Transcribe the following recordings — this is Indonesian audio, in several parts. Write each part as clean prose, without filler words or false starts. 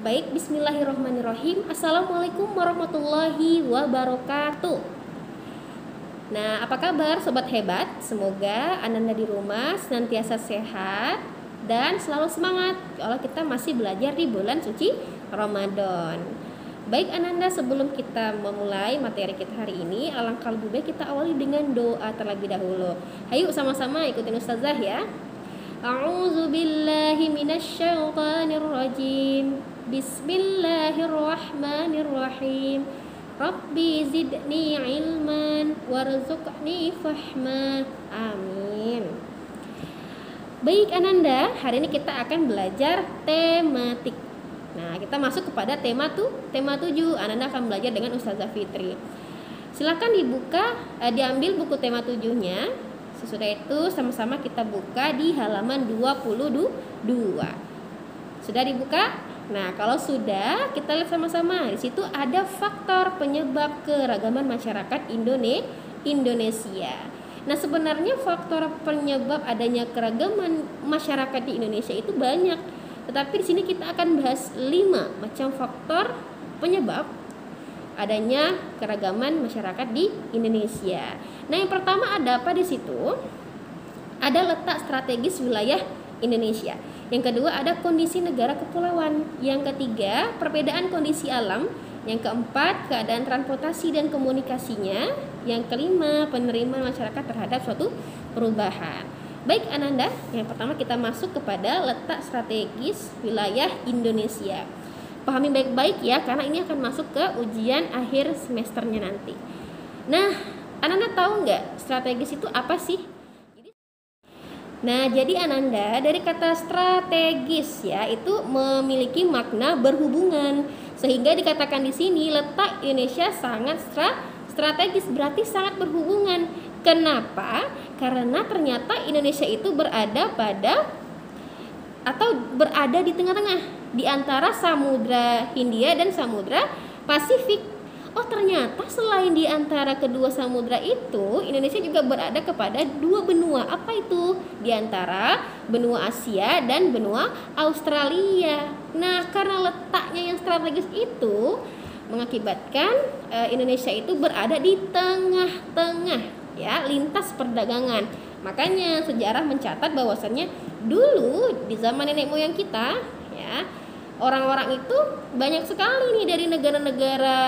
Baik, bismillahirrahmanirrahim. Assalamualaikum warahmatullahi wabarakatuh. Nah, apa kabar sobat hebat? Semoga Ananda di rumah senantiasa sehat dan selalu semangat kalau kita masih belajar di bulan suci Ramadan. Baik Ananda, sebelum kita memulai materi kita hari ini, alangkah lebih baik kita awali dengan doa terlebih dahulu. Hayu sama-sama ikutin Ustazah ya. A'udzu billahi minasyaitonir rajim. Bismillahirrahmanirrahim. Rabbi zidni ilman warzuqni fahma. Amin. Baik Ananda, hari ini kita akan belajar tematik. Nah, kita masuk kepada tema 7. Ananda akan belajar dengan Ustazah Fitri. Silakan diambil buku tema 7-nya. Sesudah itu sama-sama kita buka di halaman 22. Sudah dibuka? Nah, kalau sudah, kita lihat sama-sama. Di situ ada faktor penyebab keragaman masyarakat Indonesia. Nah, sebenarnya faktor penyebab adanya keragaman masyarakat di Indonesia itu banyak. Tetapi di sini kita akan bahas 5 macam faktor penyebab adanya keragaman masyarakat di Indonesia. Nah, yang pertama ada apa di situ? Ada letak strategis wilayah Indonesia. Yang kedua ada kondisi negara kepulauan. Yang ketiga, perbedaan kondisi alam. Yang keempat, keadaan transportasi dan komunikasinya. Yang kelima, penerimaan masyarakat terhadap suatu perubahan. Baik Ananda, yang pertama kita masuk kepada letak strategis wilayah Indonesia. Pahami baik-baik ya, karena ini akan masuk ke ujian akhir semesternya nanti. Nah, Ananda tahu nggak strategis itu apa sih? Nah, jadi Ananda, dari kata strategis ya, itu memiliki makna berhubungan. Sehingga dikatakan di sini letak Indonesia sangat strategis, berarti sangat berhubungan. Kenapa? Karena ternyata Indonesia itu berada di tengah-tengah di antara Samudra Hindia dan Samudra Pasifik. Oh, ternyata selain di antara kedua samudra itu, Indonesia juga berada kepada 2 benua. Apa itu? Di antara benua Asia dan benua Australia. Nah, karena letaknya yang strategis itu mengakibatkan Indonesia itu berada di tengah-tengah ya, lintas perdagangan. Makanya sejarah mencatat bahwasannya dulu di zaman nenek moyang kita ya, orang-orang itu banyak sekali nih dari negara-negara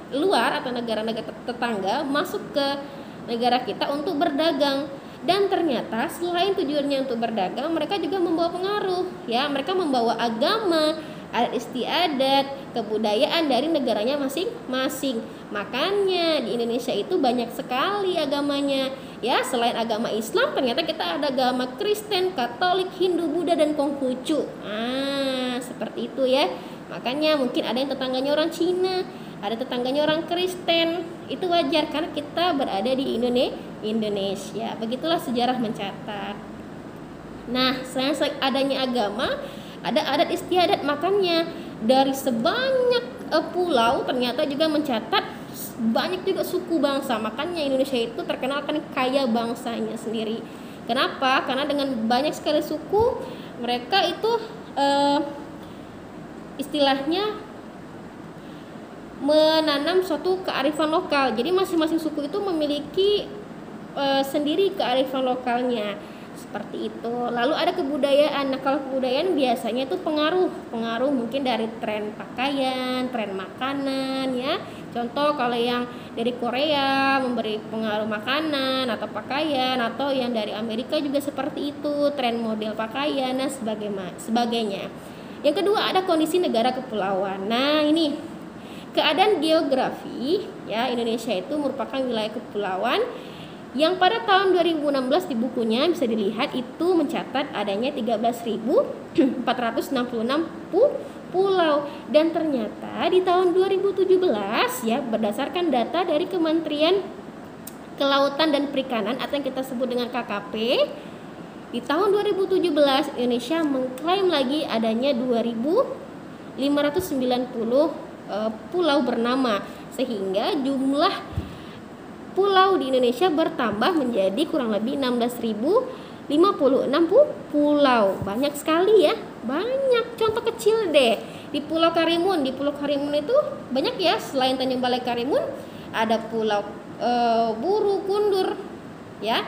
luar atau negara-negara tetangga masuk ke negara kita untuk berdagang. Dan ternyata selain tujuannya untuk berdagang, mereka juga membawa pengaruh ya, mereka membawa agama, adat istiadat, kebudayaan dari negaranya masing-masing. Makanya di Indonesia itu banyak sekali agamanya ya. Selain agama Islam, ternyata kita ada agama Kristen, Katolik, Hindu, Buddha, dan Konghucu. Seperti itu ya. Makanya mungkin ada yang tetangganya orang Cina, ada tetangganya orang Kristen. Itu wajar karena kita berada di Indonesia. Begitulah sejarah mencatat. Nah, selain adanya agama, ada adat istiadat. Makanya dari sebanyak pulau ternyata juga mencatat banyak juga suku bangsa. Makanya Indonesia itu terkenal kan kaya bangsanya sendiri. Kenapa? Karena dengan banyak sekali suku, mereka itu istilahnya menanam suatu kearifan lokal. Jadi masing-masing suku itu memiliki sendiri kearifan lokalnya. Seperti itu. Lalu ada kebudayaan. Nah, kalau kebudayaan biasanya itu pengaruh mungkin dari tren pakaian, tren makanan ya. Contoh kalau yang dari Korea memberi pengaruh makanan atau pakaian, atau yang dari Amerika juga seperti itu, tren model pakaian dan sebagainya. Yang kedua ada kondisi negara kepulauan. Nah, ini keadaan geografi ya, Indonesia itu merupakan wilayah kepulauan yang pada tahun 2016 di bukunya bisa dilihat itu mencatat adanya 13.466 pulau. Dan ternyata di tahun 2017 ya, berdasarkan data dari Kementerian Kelautan dan Perikanan atau yang kita sebut dengan KKP, di tahun 2017 Indonesia mengklaim lagi adanya 2.590 pulau bernama, sehingga jumlah pulau di Indonesia bertambah menjadi kurang lebih 16.056 pulau. Banyak sekali ya, banyak. Contoh kecil deh, di Pulau Karimun. Di Pulau Karimun itu banyak ya, selain Tanjung Balai Karimun ada Pulau Buru, Kundur, ya,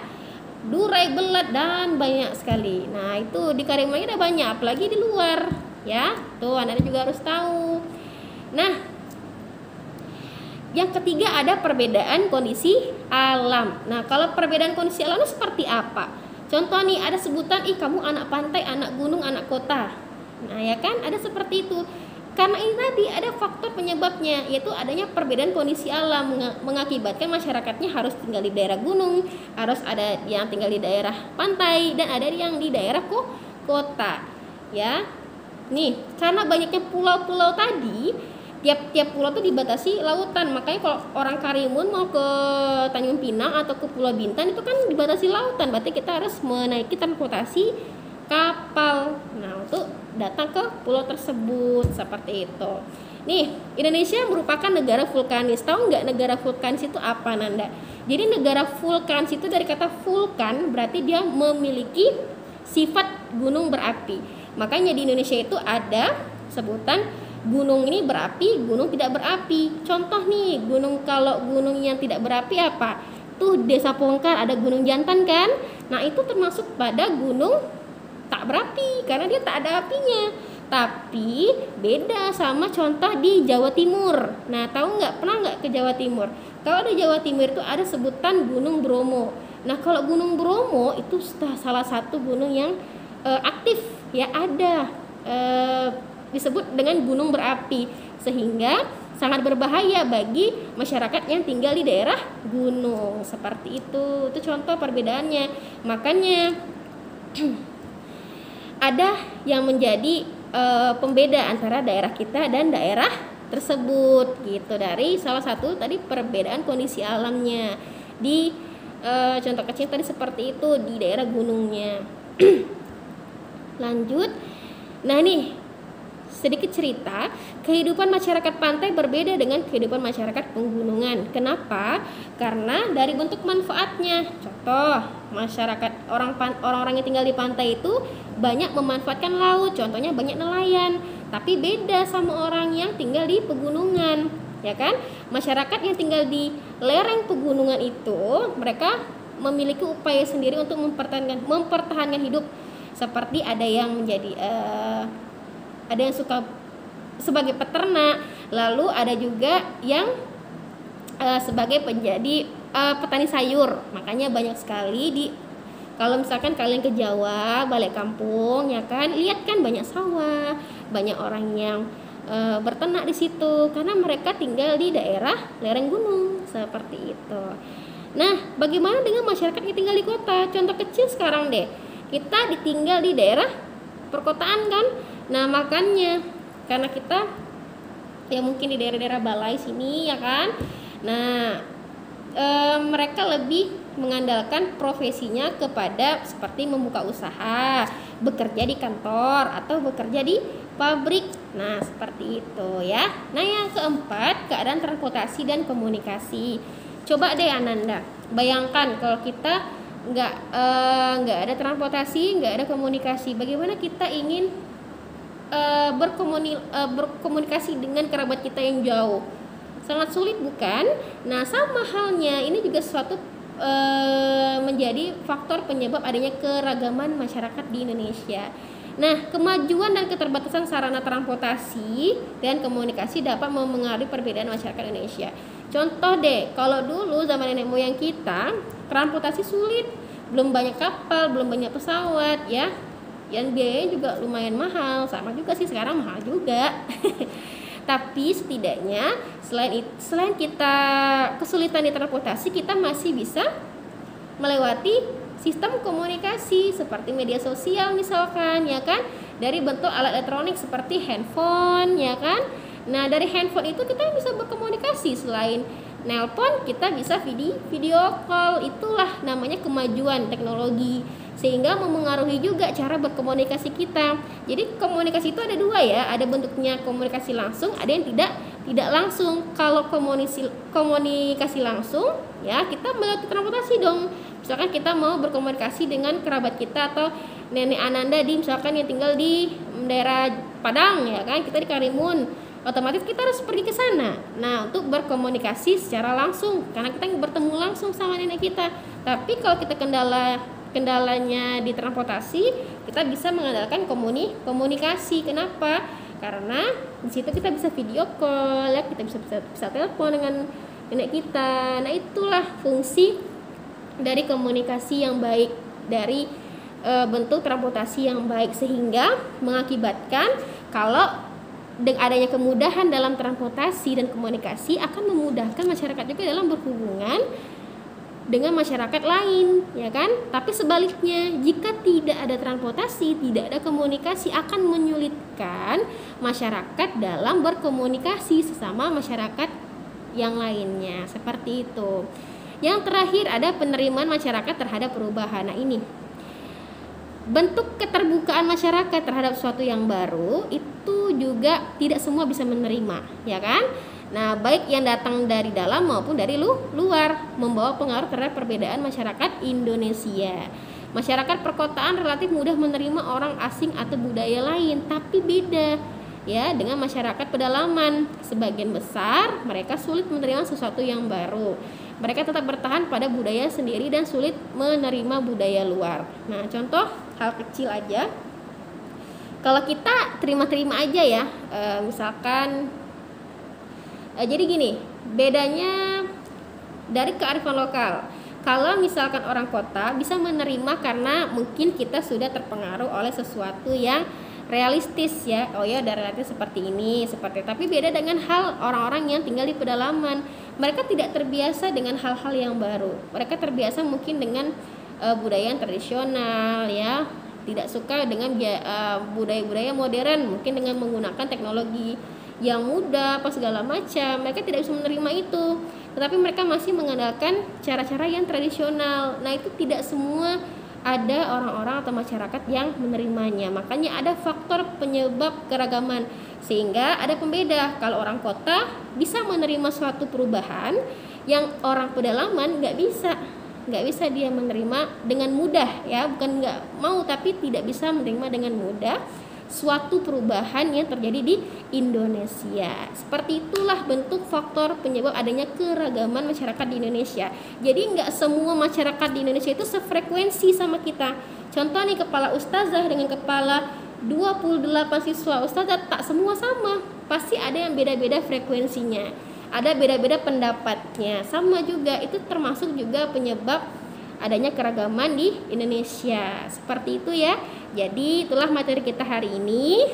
Durai, Belat, dan banyak sekali. Nah itu di Karimun ada banyak, apalagi di luar, ya. Tuh Anda juga harus tahu. Nah, yang ketiga ada perbedaan kondisi alam. Nah kalau perbedaan kondisi alam itu seperti apa? Contoh nih, ada sebutan, kamu anak pantai, anak gunung, anak kota. Nah ya kan, ada seperti itu. Karena ini tadi ada faktor penyebabnya, yaitu adanya perbedaan kondisi alam mengakibatkan masyarakatnya harus tinggal di daerah gunung, harus ada yang tinggal di daerah pantai, dan ada yang di daerah kota. Ya, nih karena banyaknya pulau-pulau tadi, tiap pulau tuh dibatasi lautan. Makanya kalau orang Karimun mau ke Tanjung Pinang atau ke Pulau Bintan itu kan dibatasi lautan, berarti kita harus menaiki transportasi kapal. Nah untuk datang ke pulau tersebut, seperti itu. Nih, Indonesia merupakan negara vulkanis. Tahu nggak negara vulkanis itu apa, Nanda? Jadi negara vulkanis itu dari kata vulkan, berarti dia memiliki sifat gunung berapi. Makanya di Indonesia itu ada sebutan gunung ini berapi, gunung tidak berapi. Contoh nih, kalau gunung yang tidak berapi apa? Tuh Desa Pongkar ada Gunung Jantan kan? Nah itu termasuk pada gunung tak berapi karena dia tak ada apinya. Tapi beda sama contoh di Jawa Timur. Nah tahu nggak, pernah nggak ke Jawa Timur? Kalau di Jawa Timur itu ada sebutan Gunung Bromo. Nah kalau Gunung Bromo itu salah satu gunung yang aktif, ya, ada disebut dengan gunung berapi, sehingga sangat berbahaya bagi masyarakat yang tinggal di daerah gunung. Seperti itu contoh perbedaannya. Makanya ada yang menjadi pembeda antara daerah kita dan daerah tersebut, gitu, dari salah satu tadi perbedaan kondisi alamnya. Di contoh kecil tadi seperti itu di daerah gunungnya. Lanjut. Nah nih sedikit cerita, kehidupan masyarakat pantai berbeda dengan kehidupan masyarakat pegunungan. Kenapa? Karena dari bentuk manfaatnya. Contoh, masyarakat orang-orang yang tinggal di pantai itu banyak memanfaatkan laut, contohnya banyak nelayan. Tapi beda sama orang yang tinggal di pegunungan, ya kan? Masyarakat yang tinggal di lereng pegunungan itu mereka memiliki upaya sendiri untuk mempertahankan hidup. Seperti ada yang menjadi ada yang suka sebagai peternak, lalu ada juga yang sebagai penjadi petani sayur. Makanya banyak sekali kalau misalkan kalian ke Jawa, balik kampung, ya kan, lihat kan banyak sawah, banyak orang yang berternak di situ karena mereka tinggal di daerah lereng gunung, seperti itu. Nah, bagaimana dengan masyarakat yang tinggal di kota? Contoh kecil sekarang deh, kita ditinggal di daerah perkotaan kan. Nah makanya karena kita ya mungkin di daerah-daerah balai sini, ya kan. Nah mereka lebih mengandalkan profesinya kepada seperti membuka usaha, bekerja di kantor, atau bekerja di pabrik. Nah seperti itu ya. Nah yang keempat, keadaan transportasi dan komunikasi. Coba deh Ananda bayangkan kalau kita nggak ada transportasi, nggak ada komunikasi, bagaimana kita ingin berkomunikasi dengan kerabat kita yang jauh? Sangat sulit bukan? Nah sama halnya ini juga suatu menjadi faktor penyebab adanya keragaman masyarakat di Indonesia. Nah kemajuan dan keterbatasan sarana transportasi dan komunikasi dapat memengaruhi perbedaan masyarakat Indonesia. Contoh deh, kalau dulu zaman nenek moyang kita transportasi sulit, belum banyak kapal, belum banyak pesawat, ya. Yang biayanya juga lumayan mahal, sama juga sih sekarang mahal juga. Tapi setidaknya selain kita kesulitan di transportasi, kita masih bisa melewati sistem komunikasi seperti media sosial misalkan, ya kan, dari bentuk alat elektronik seperti handphone, ya kan. Nah dari handphone itu kita bisa berkomunikasi, selain nelpon kita bisa video call. Itulah namanya kemajuan teknologi, sehingga memengaruhi juga cara berkomunikasi kita. Jadi komunikasi itu ada dua ya, ada bentuknya komunikasi langsung, ada yang tidak langsung. Kalau komunikasi langsung ya kita melalui transportasi dong. Misalkan kita mau berkomunikasi dengan kerabat kita atau nenek Ananda misalkan yang tinggal di daerah Padang ya kan, kita di Karimun, otomatis kita harus pergi ke sana. Nah, untuk berkomunikasi secara langsung karena kita bertemu langsung sama nenek kita. Tapi kalau kita kendalanya di transportasi, kita bisa mengandalkan komunikasi. Kenapa? Karena di situ kita bisa video call, ya, kita bisa telepon dengan nenek kita. Nah, itulah fungsi dari komunikasi yang baik, dari bentuk transportasi yang baik, sehingga mengakibatkan kalau dengan adanya kemudahan dalam transportasi dan komunikasi akan memudahkan masyarakat juga dalam berhubungan dengan masyarakat lain, ya kan? Tapi sebaliknya, jika tidak ada transportasi, tidak ada komunikasi, akan menyulitkan masyarakat dalam berkomunikasi sesama masyarakat yang lainnya. Seperti itu. Yang terakhir ada penerimaan masyarakat terhadap perubahan. Nah, ini bentuk keterbukaan masyarakat terhadap sesuatu yang baru itu juga tidak semua bisa menerima, ya kan? Nah, baik yang datang dari dalam maupun dari luar, membawa pengaruh terhadap perbedaan masyarakat Indonesia. Masyarakat perkotaan relatif mudah menerima orang asing atau budaya lain, tapi beda ya dengan masyarakat pedalaman. Sebagian besar mereka sulit menerima sesuatu yang baru. Mereka tetap bertahan pada budaya sendiri dan sulit menerima budaya luar. Nah, contoh hal kecil aja. Kalau kita terima-terima aja ya, misalkan jadi gini, bedanya dari kearifan lokal. Kalau misalkan orang kota bisa menerima karena mungkin kita sudah terpengaruh oleh sesuatu yang realistis ya. Oh ya, ada relatif seperti ini, seperti. Tapi beda dengan hal orang-orang yang tinggal di pedalaman. Mereka tidak terbiasa dengan hal-hal yang baru. Mereka terbiasa mungkin dengan budaya yang tradisional ya. Tidak suka dengan budaya-budaya modern, mungkin dengan menggunakan teknologi yang mudah apa segala macam. Mereka tidak bisa menerima itu, tetapi mereka masih mengandalkan cara-cara yang tradisional. Nah, itu tidak semua ada orang-orang atau masyarakat yang menerimanya. Makanya ada faktor penyebab keragaman, sehingga ada pembeda. Kalau orang kota bisa menerima suatu perubahan yang orang pedalaman nggak bisa dia menerima dengan mudah ya, bukan nggak mau, tapi tidak bisa menerima dengan mudah suatu perubahan yang terjadi di Indonesia. Seperti itulah bentuk faktor penyebab adanya keragaman masyarakat di Indonesia. Jadi nggak semua masyarakat di Indonesia itu sefrekuensi sama kita. Contoh nih, kepala ustazah dengan kepala 28 siswa ustazah tak semua sama. Pasti ada yang beda-beda frekuensinya. Ada beda-beda pendapatnya. Sama juga, itu termasuk juga penyebab adanya keragaman di Indonesia. Seperti itu ya. Jadi itulah materi kita hari ini.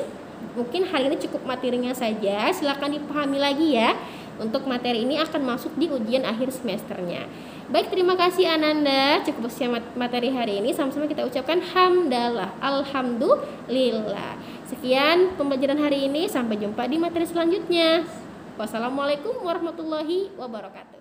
Mungkin hari ini cukup materinya saja. Silakan dipahami lagi ya. Untuk materi ini akan masuk di ujian akhir semesternya. Baik, terima kasih Ananda. Cukup sekian materi hari ini. Sama-sama kita ucapkan hamdalah, alhamdulillah. Sekian pembelajaran hari ini. Sampai jumpa di materi selanjutnya. Wassalamualaikum warahmatullahi wabarakatuh.